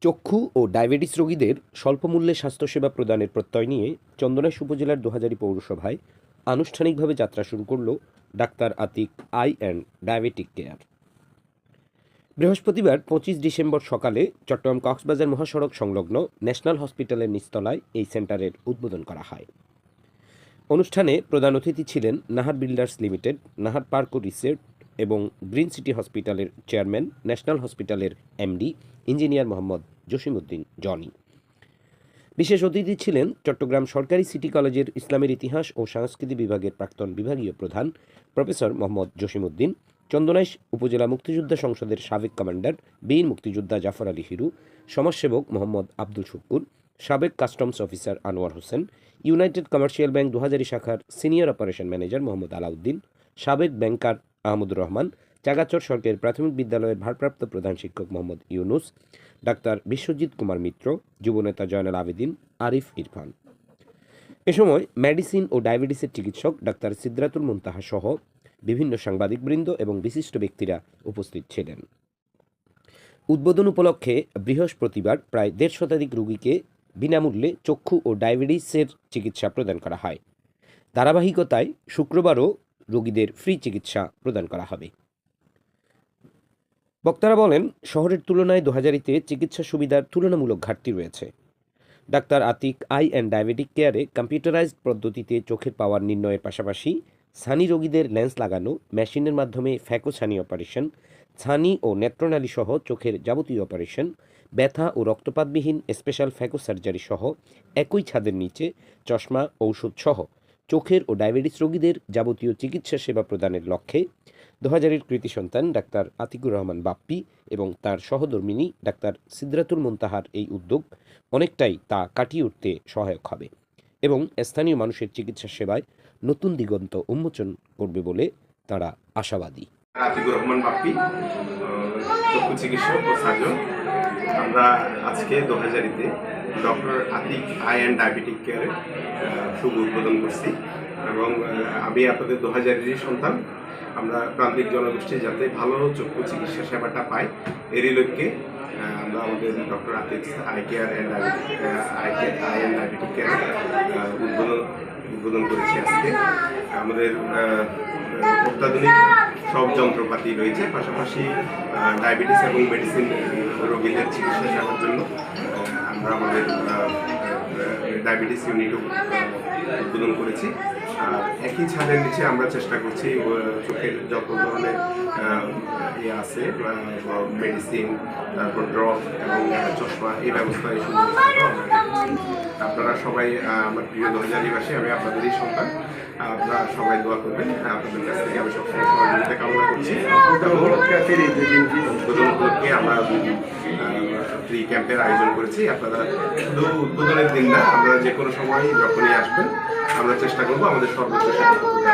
চক্ষু ও ডায়াবেটিস রোগীদের স্বল্পমূল্যে স্বাস্থ্যসেবা প্রদানের প্রত্যয় নিয়ে চন্দনাইশ উপজেলার দোহাজারী পৌরসভায় আনুষ্ঠানিকভাবে যাত্রা শুরু করল doctor Atik eye and diabetic care. বৃহস্পতিবার 25 ডিসেম্বর সকালে চট্টগ্রাম কক্সবাজার মহাসড়ক সংলগ্ন ন্যাশনাল হসপিটালের নিচতলায় এই সেন্টারের উদ্বোধন করা হয়। অনুষ্ঠানে প্রধান অতিথি ছিলেন Nahar builders limited, Nahar park ও রিসোর্ট এবং গ্রিন সিটি হসপিটালের চেয়ারম্যান, ন্যাশনাল হসপিটালের এমডি ইঞ্জিনিয়ার মোহাম্মদ জসিমউদ্দিন জনি। বিশেষ অতিথি ছিলেন চট্টগ্রাম সরকারি সিটি কলেজের ইসলামের ইতিহাস ও সংস্কৃতি বিভাগের প্রাক্তন বিভাগীয় প্রধান প্রফেসর মোহাম্মদ জসিমউদ্দিন, চন্দনাইশ উপজেলা মুক্তিযোদ্ধা সংসদের সাবেক কমান্ডার বীর মুক্তিযোদ্ধা জাফর আলী হিরু, সমাজসেবক মোহাম্মদ আব্দুল শুক্কুর, সাবেক customs officer Anwar Hossain, United commercial bank ২০০০ শাখার senior operation manager Mohammad Alauddin, সাবেক ব্যাংকার আহমদুর রহমান, চাগাচর সরকারি প্রাথমিক বিদ্যালয়ের ভারপ্রাপ্ত প্রধান শিক্ষক মোহাম্মদ ইউনুস, ডাক্তার বিশ্বজিৎ কুমার মিত্র, যুবনেতা জয়নাল আবেদিন, আরিফ ইরফান। এ সময় মেডিসিন ও ডায়াবেটিসের চিকিৎসক ডাক্তার সিদ্রাতুল মুনতাহা সহ বিভিন্ন সাংবাদিকবৃন্দ এবং বিশিষ্ট ব্যক্তিরা উপস্থিত ছিলেন। উদ্বোধন উপলক্ষে বৃহস্পতিবার প্রায় ১৫০ শতাধিক রোগীকে বিনামূল্যে চক্ষু ও ডায়াবেটিসের চিকিৎসা প্রদান করা হয়। ধারাবাহিকতায় শুক্রবারও রোগীদের ফ্রি চিকিৎসা প্রদান করা হবে। বক্তারা বলেন, শহরের তুলনায় দোহাজারীতে চিকিৎসা সুবিধার তুলনামূলক ঘাটতি রয়েছে। Doctor Atik eye and diabetic কেয়ারে কম্পিউটারাইজড পদ্ধতিতে চোখের পাওয়ার নির্ণয়ের পাশাপাশি ছানি রোগীদের লেন্স লাগানো, মেশিনের মাধ্যমে ফ্যাকো ছানি অপারেশন, ছানি ও নেত্রনালী সহ চোখের যাবতীয় অপারেশন, ব্যথা ও রক্তপাতবিহীন স্পেশাল ফ্যাকো সার্জারি সহ একই ছাদের নিচে চশমা, ঔষধ সহ চোখের ও ডায়াবেটিস রোগীদের যাবতীয় চিকিৎসা সেবা প্রদানের লক্ষ্যে দোহাজারীর কৃতি সন্তান ডাক্তার আতিকুর রহমান বাপ্পি এবং তার সহধর্মিনী ডাক্তার সিদ্রাতুল মুনতাহার এই উদ্যোগ অনেকটাই তা কাটিয়ে উঠতে সহায়ক হবে এবং স্থানীয় মানুষের চিকিৎসা সেবায় নতুন দিগন্ত উন্মোচন করবে বলে তারা আশাবাদী। আতিকুর রহমান বাপ্পি, চক্ষু চিকিৎসক ও সার্জন। আমরা আজকে দোহাজারীতে doctor Atik eye and diabetic কেয়ারের শুভ উদ্বোধন করছি এবং আমি আপনাদের দোহাজারীরই সন্তান। আমরা প্রান্তিক জনগোষ্ঠী যাতে ভালো চক্ষু চিকিৎসা সেবাটা পাই, এরই লক্ষ্যে আমরা আমাদের doctor Atik eye care and diabetic care উদ্বোধন করেছি আজকে। আমাদের অত্যাধুনিক সব যন্ত্রপাতি রয়েছে, পাশাপাশি ডায়াবেটিস এবং মেডিসিন রোগীদের চিকিৎসা সেবার জন্য আমরা আমাদের ডায়াবেটিস ইউনিটও উদ্বোধন করেছি। একই ছাদের নিচে আমরা চেষ্টা করছি চোখের যত ধরনের আছে মেডিসিন, তারপর ড্রপ এবং চশমা, এই ব্যবস্থায় আপনারা সবাই আমার প্রিয় দোহাজারীবাসী, আমি আপনাদেরই সন্তান। আপনারা সবাই দোয়া করবেন, আপনাদের কাছ থেকে আমি সবসময় সহযোগিতা কামনা করছি। উদ্বোধন উপলক্ষে আমরা ফ্রি ক্যাম্পের আয়োজন করেছি। আপনারা শুধু উদ্বোধনের দিন না, আমরা যে কোনো সময় যখনই আসবেন আমরা চেষ্টা করবো আমাদের সর্বোচ্চ সেবা করতে।